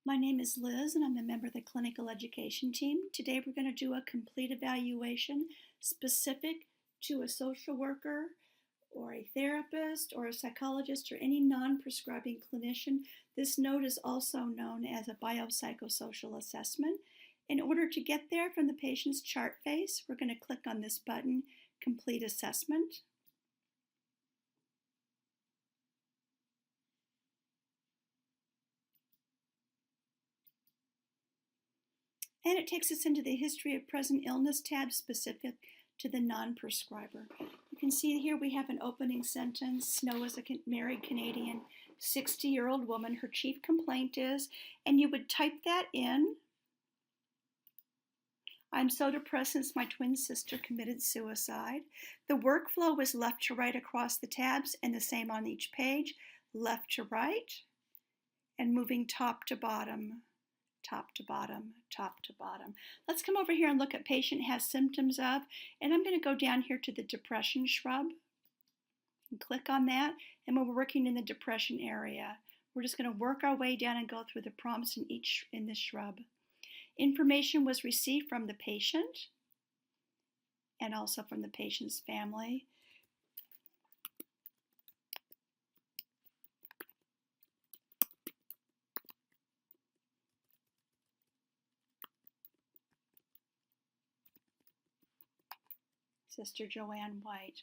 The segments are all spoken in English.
My name is Liz and I'm a member of the clinical education team. Today we're going to do a complete evaluation specific to a social worker or a therapist or a psychologist or any non-prescribing clinician. This note is also known as a biopsychosocial assessment. In order to get there from the patient's chart face, we're going to click on this button, Complete Assessment. And it takes us into the History of Present Illness tab specific to the non-prescriber. You can see here we have an opening sentence. Snow is a married Canadian 60-year-old woman. Her chief complaint is, and you would type that in. I'm so depressed since my twin sister committed suicide. The workflow is left to right across the tabs and the same on each page, left to right, and moving top to bottom. Top to bottom, top to bottom. Let's come over here and look at patient has symptoms of, and I'm going to go down here to the depression shrub and click on that, and we're working in the depression area. We're just going to work our way down and go through the prompts in this shrub. Information was received from the patient and also from the patient's family. Sister Joanne White.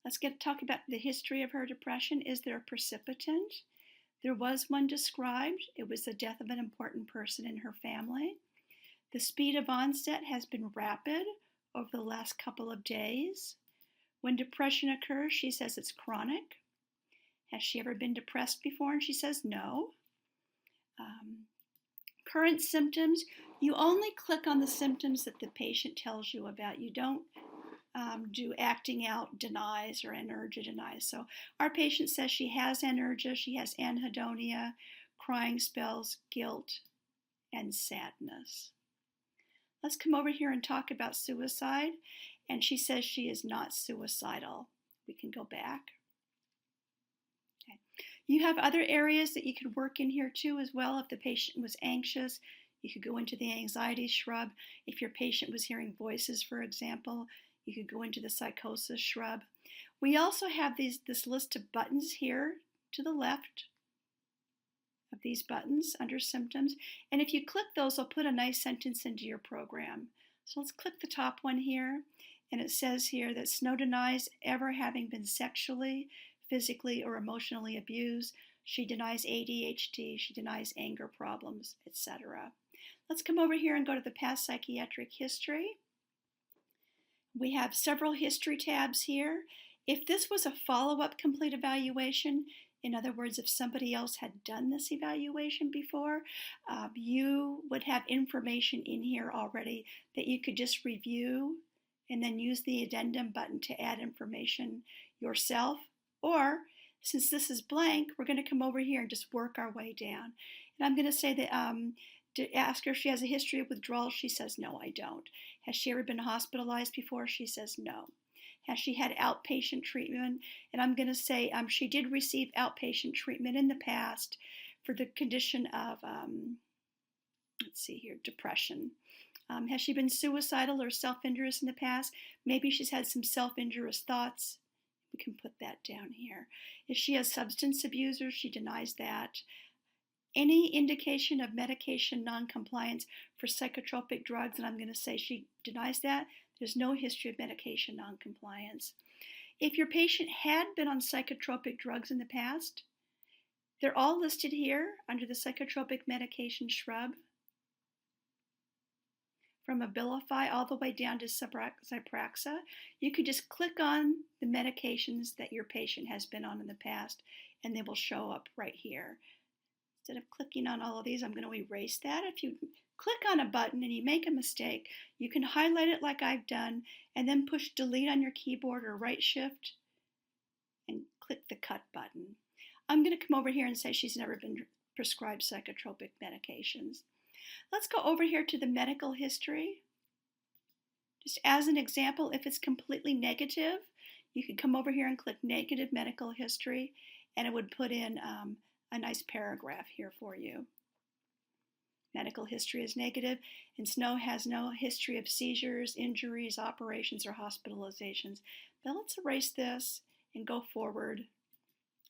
Let's talk about the history of her depression. Is there a precipitant? There was one described. It was the death of an important person in her family. The speed of onset has been rapid over the last couple of days. When depression occurs, she says it's chronic. Has she ever been depressed before? And she says no. Current symptoms, you only click on the symptoms that the patient tells you about. You don't do acting out denies or anergia denies. So our patient says she has anergia, she has anhedonia, crying spells, guilt, and sadness. Let's come over here and talk about suicide. And she says she is not suicidal. We can go back. Okay. You have other areas that you could work in here too as well. If the patient was anxious, you could go into the anxiety shrub. If your patient was hearing voices, for example, you could go into the psychosis shrub. We also have this list of buttons here to the left of these buttons under symptoms. And if you click those, they'll put a nice sentence into your program. So let's click the top one here. And it says here that Snow denies ever having been sexually, physically, or emotionally abused. She denies ADHD. She denies anger problems, etc. Let's come over here and go to the past psychiatric history. We have several history tabs here. If this was a follow-up complete evaluation, in other words, if somebody else had done this evaluation before, you would have information in here already that you could just review and then use the addendum button to add information yourself. Or, since this is blank, we're going to come over here and just work our way down. And I'm going to say that to ask her if she has a history of withdrawal, she says, no, I don't. Has she ever been hospitalized before? She says, no. Has she had outpatient treatment? And I'm going to say she did receive outpatient treatment in the past for the condition of, let's see here, depression. Has she been suicidal or self-injurious in the past? Maybe she's had some self-injurious thoughts. We can put that down here. If she has substance abuser, she denies that. Any indication of medication noncompliance for psychotropic drugs, and I'm going to say she denies that. There's no history of medication noncompliance. If your patient had been on psychotropic drugs in the past, they're all listed here under the psychotropic medication shrub, from Abilify all the way down to Zyprexa. You could just click on the medications that your patient has been on in the past, and they will show up right here. Instead of clicking on all of these, I'm going to erase that. If you click on a button and you make a mistake, you can highlight it like I've done and then push delete on your keyboard or right shift and click the cut button. I'm going to come over here and say she's never been prescribed psychotropic medications. Let's go over here to the medical history. Just as an example, if it's completely negative, you could come over here and click negative medical history and it would put in a nice paragraph here for you. Medical history is negative, and Snow has no history of seizures, injuries, operations, or hospitalizations. Now let's erase this and go forward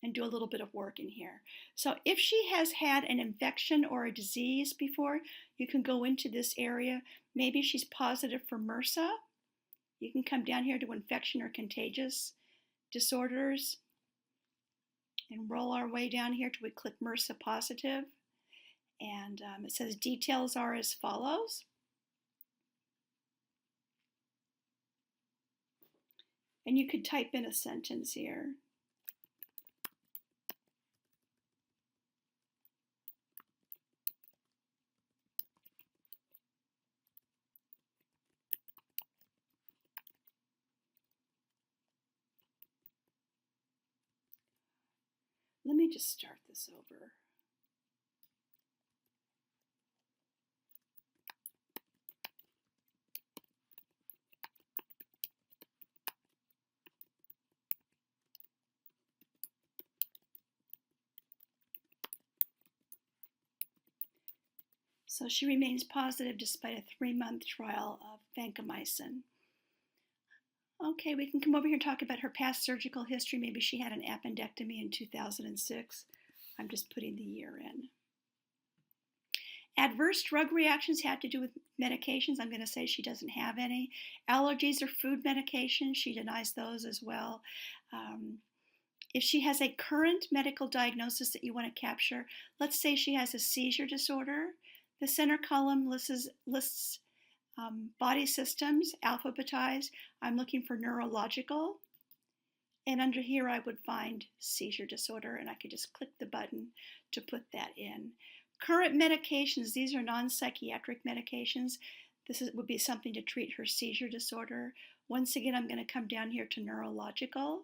and do a little bit of work in here. So if she has had an infection or a disease before, you can go into this area. Maybe she's positive for MRSA. You can come down here to infection or contagious disorders and roll our way down here till we click MRSA positive. And it says details are as follows. And you could type in a sentence here. Let me just start this over. So she remains positive despite a 3-month trial of vancomycin. Okay, we can come over here and talk about her past surgical history. Maybe she had an appendectomy in 2006. I'm just putting the year in. Adverse drug reactions have to do with medications. I'm going to say she doesn't have any. Allergies or food medications, she denies those as well. If she has a current medical diagnosis that you want to capture, let's say she has a seizure disorder. The center column lists body systems, alphabetized. I'm looking for neurological. And under here I would find seizure disorder, and I could just click the button to put that in. Current medications, these are non-psychiatric medications. This would be something to treat her seizure disorder. Once again, I'm going to come down here to neurological,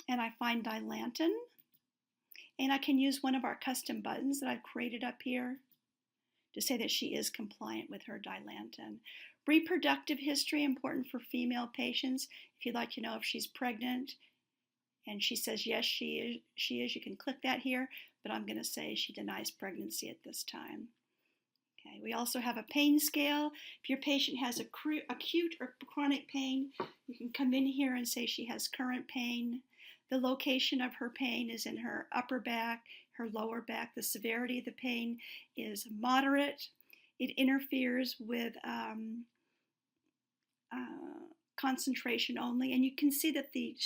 and I find Dilantin. And I can use one of our custom buttons that I've created up here to say that she is compliant with her Dilantin. Reproductive history, important for female patients. If you'd like to know if she's pregnant and she says yes, she is, you can click that here, but I'm going to say she denies pregnancy at this time. Okay, we also have a pain scale. If your patient has acute or chronic pain, you can come in here and say she has current pain. The location of her pain is in her upper back, her lower back. The severity of the pain is moderate. It interferes with concentration only, and you can see that the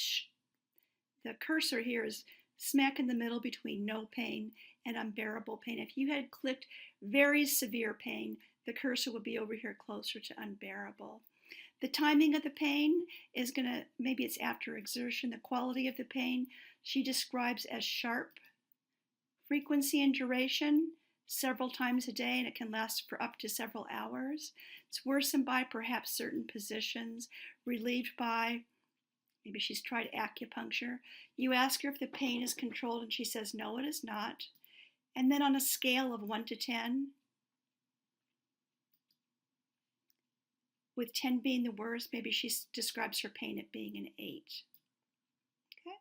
cursor here is smack in the middle between no pain and unbearable pain. If you had clicked very severe pain, the cursor would be over here closer to unbearable. The timing of the pain is maybe it's after exertion. The quality of the pain she describes as sharp. Frequency and duration, several times a day, and it can last for up to several hours. It's worsened by perhaps certain positions, relieved by, maybe she's tried acupuncture. You ask her if the pain is controlled and she says no, it is not. And then on a scale of 1 to 10, with 10 being the worst, maybe she describes her pain at being an 8. Okay,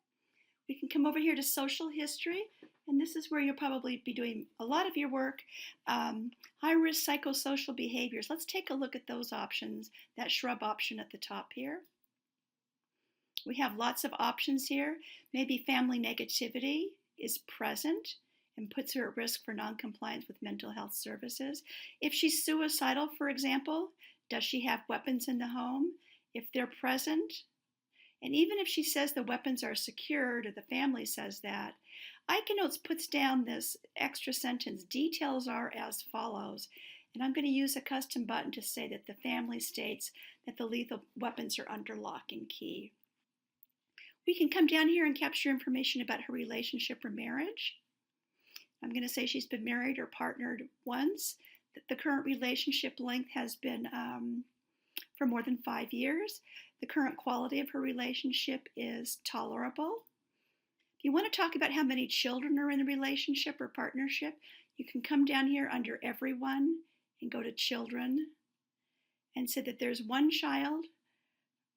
we can come over here to social history, and this is where you'll probably be doing a lot of your work. High-risk psychosocial behaviors. Let's take a look at those options, that shrub option at the top here. We have lots of options here. Maybe family negativity is present and puts her at risk for noncompliance with mental health services. If she's suicidal, for example, does she have weapons in the home? If they're present, and even if she says the weapons are secured or the family says that, ICANotes puts down this extra sentence, details are as follows. And I'm going to use a custom button to say that the family states that the lethal weapons are under lock and key. We can come down here and capture information about her relationship or marriage. I'm going to say she's been married or partnered once. The current relationship length has been for more than 5 years. The current quality of her relationship is tolerable. If you want to talk about how many children are in the relationship or partnership, you can come down here under everyone and go to children and say that there's one child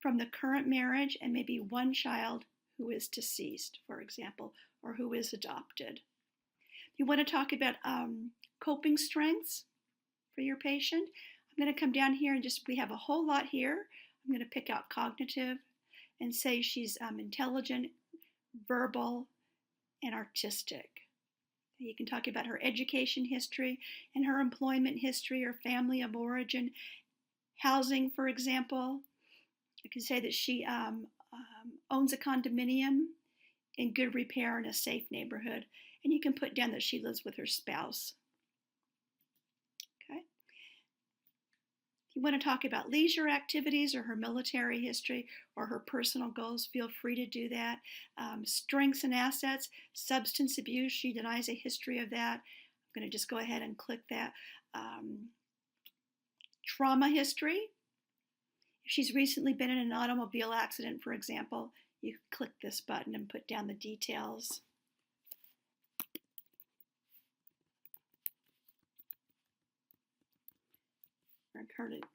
from the current marriage and maybe one child who is deceased, for example, or who is adopted. If you want to talk about coping strengths for your patient. I'm going to come down here and we have a whole lot here. I'm going to pick out cognitive and say she's intelligent, verbal, and artistic. You can talk about her education history and her employment history or family of origin, housing, for example. I can say that she owns a condominium in good repair in a safe neighborhood. And you can put down that she lives with her spouse. Okay. If you want to talk about leisure activities or her military history or her personal goals, feel free to do that. Strengths and assets, substance abuse, she denies a history of that. I'm going to just go ahead and click that. Trauma history. If she's recently been in an automobile accident, for example, you click this button and put down the details.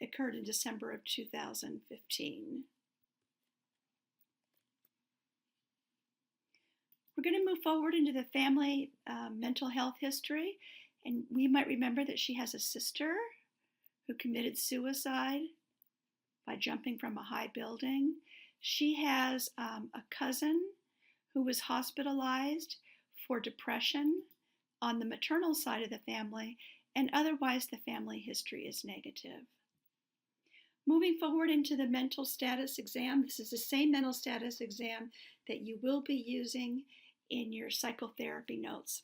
Occurred in December of 2015. We're going to move forward into the family mental health history, and we might remember that she has a sister who committed suicide by jumping from a high building. She has a cousin who was hospitalized for depression on the maternal side of the family, and otherwise the family history is negative. Moving forward into the mental status exam, this is the same mental status exam that you will be using in your psychotherapy notes.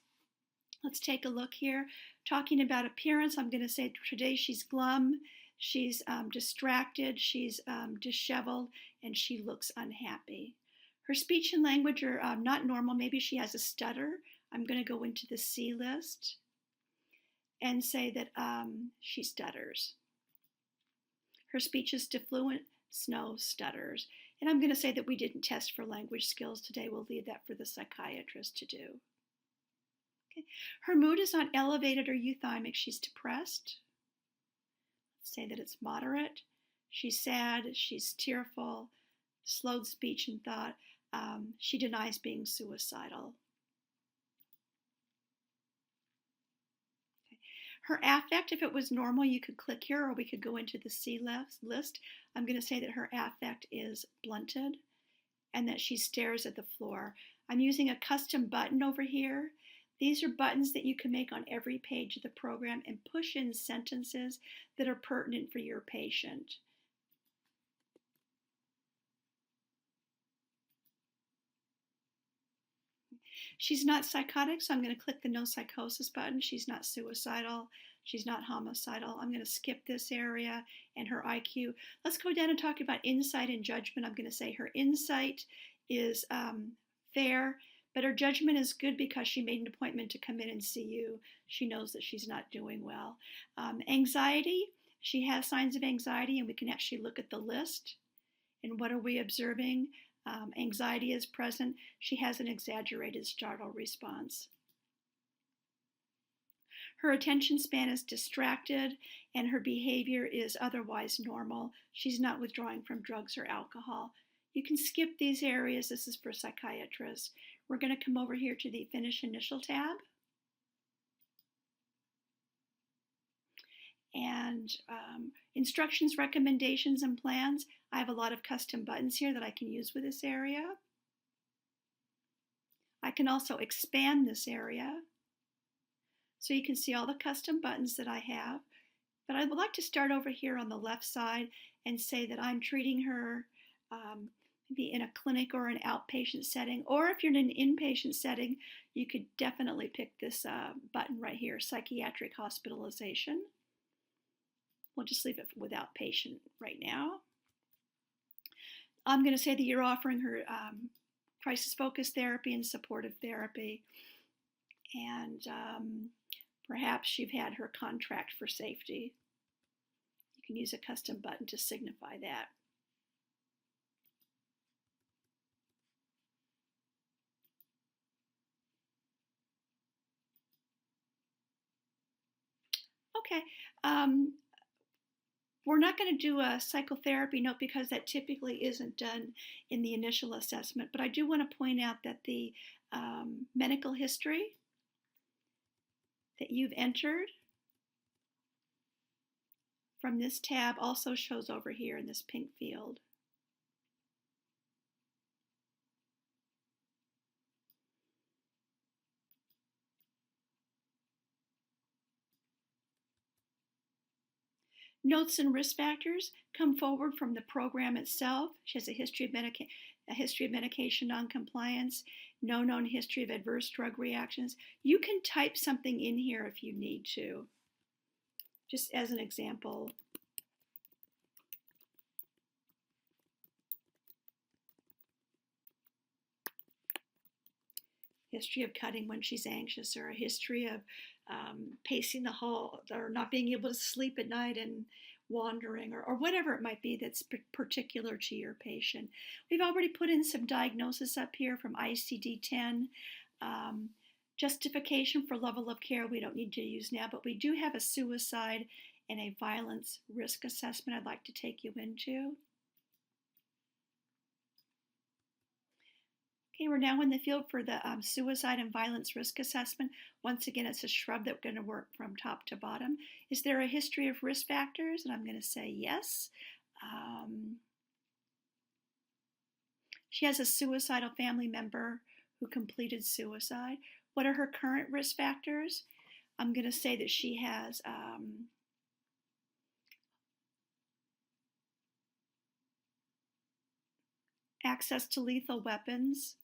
Let's take a look here. Talking about appearance, I'm going to say today she's glum, she's distracted, she's disheveled, and she looks unhappy. Her speech and language are not normal. Maybe she has a stutter. I'm going to go into the C list and say that she stutters. Her speech is defluent, Snow stutters. And I'm going to say that we didn't test for language skills today. We'll leave that for the psychiatrist to do. Okay. Her mood is not elevated or euthymic. She's depressed. Let's say that it's moderate. She's sad. She's tearful. Slowed speech and thought. She denies being suicidal. Her affect, if it was normal, you could click here, or we could go into the C list. I'm going to say that her affect is blunted and that she stares at the floor. I'm using a custom button over here. These are buttons that you can make on every page of the program and push in sentences that are pertinent for your patient. She's not psychotic, so I'm going to click the no psychosis button. She's not suicidal. She's not homicidal. I'm going to skip this area and her IQ. Let's go down and talk about insight and judgment. I'm going to say her insight is fair, but her judgment is good because she made an appointment to come in and see you. She knows that she's not doing well. Anxiety, she has signs of anxiety, and we can actually look at the list. And what are we observing? Anxiety is present. She has an exaggerated startle response. Her attention span is distracted, and her behavior is otherwise normal. She's not withdrawing from drugs or alcohol. You can skip these areas. This is for psychiatrists. We're going to come over here to the Finish Initial tab. And instructions, recommendations, and plans. I have a lot of custom buttons here that I can use with this area. I can also expand this area so you can see all the custom buttons that I have. But I would like to start over here on the left side and say that I'm treating her maybe in a clinic or an outpatient setting, or if you're in an inpatient setting, you could definitely pick this button right here, psychiatric hospitalization. We'll just leave it with outpatient right now. I'm going to say that you're offering her crisis-focused therapy and supportive therapy, and perhaps you've had her contract for safety. You can use a custom button to signify that. Okay. We're not going to do a psychotherapy note because that typically isn't done in the initial assessment, but I do want to point out that the medical history that you've entered from this tab also shows over here in this pink field. Notes and risk factors come forward from the program itself. She has a history of medication noncompliance, no known history of adverse drug reactions. You can type something in here if you need to. Just as an example. History of cutting when she's anxious, or a history of pacing the hall, or not being able to sleep at night and wandering, or whatever it might be that's particular to your patient. We've already put in some diagnosis up here from ICD-10. Justification for level of care we don't need to use now, but we do have a suicide and a violence risk assessment I'd like to take you into. Okay, we're now in the field for the suicide and violence risk assessment. Once again, it's a shrub that we're going to work from top to bottom. Is there a history of risk factors? And I'm going to say yes. She has a suicidal family member who completed suicide. What are her current risk factors? I'm going to say that she has access to lethal weapons,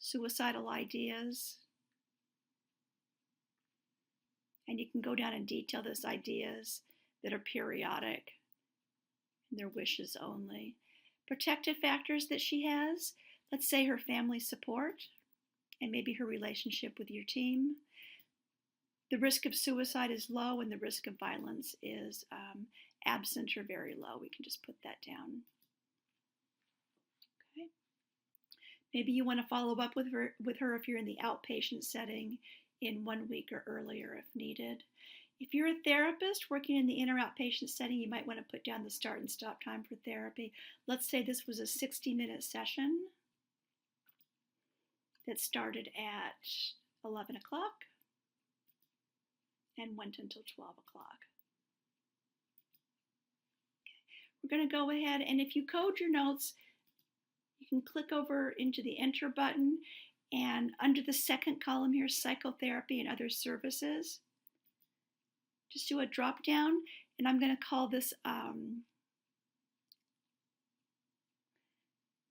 suicidal ideas, and you can go down and detail those ideas that are periodic and their wishes only. Protective factors that she has, let's say her family support and maybe her relationship with your team. The risk of suicide is low and the risk of violence is absent or very low. We can just put that down. Okay. Maybe you want to follow up with her if you're in the outpatient setting in 1 week or earlier if needed. If you're a therapist working in the in or outpatient setting, you might want to put down the start and stop time for therapy. Let's say this was a 60-minute session that started at 11 o'clock and went until 12 o'clock. Okay. We're going to go ahead, and if you code your notes, you can click over into the Enter button, and under the second column here, Psychotherapy and Other Services, just do a drop down, and I'm going to call this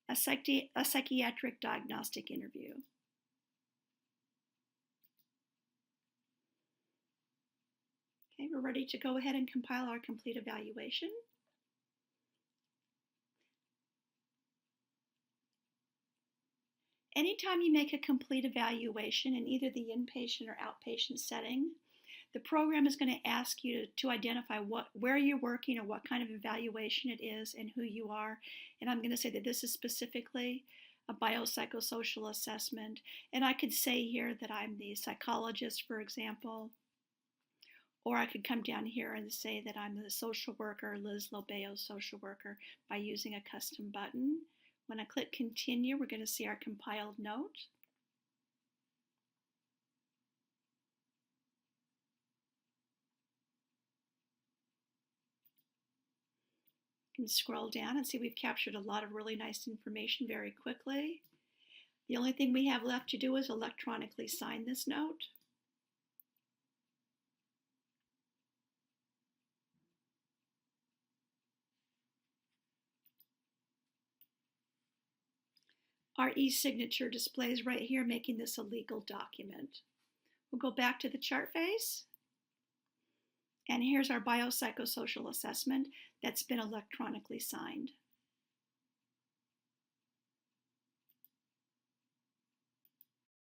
a psychiatric diagnostic interview. Okay, we're ready to go ahead and compile our complete evaluation. Anytime you make a complete evaluation in either the inpatient or outpatient setting, the program is going to ask you to identify where you're working or what kind of evaluation it is and who you are. And I'm going to say that this is specifically a biopsychosocial assessment. And I could say here that I'm the psychologist, for example. Or I could come down here and say that I'm the social worker, Liz Lobeo, social worker, by using a custom button. When I click continue, we're going to see our compiled note. You can scroll down and see we've captured a lot of really nice information very quickly. The only thing we have left to do is electronically sign this note. Our e-signature displays right here, making this a legal document. We'll go back to the chart face. And here's our biopsychosocial assessment that's been electronically signed.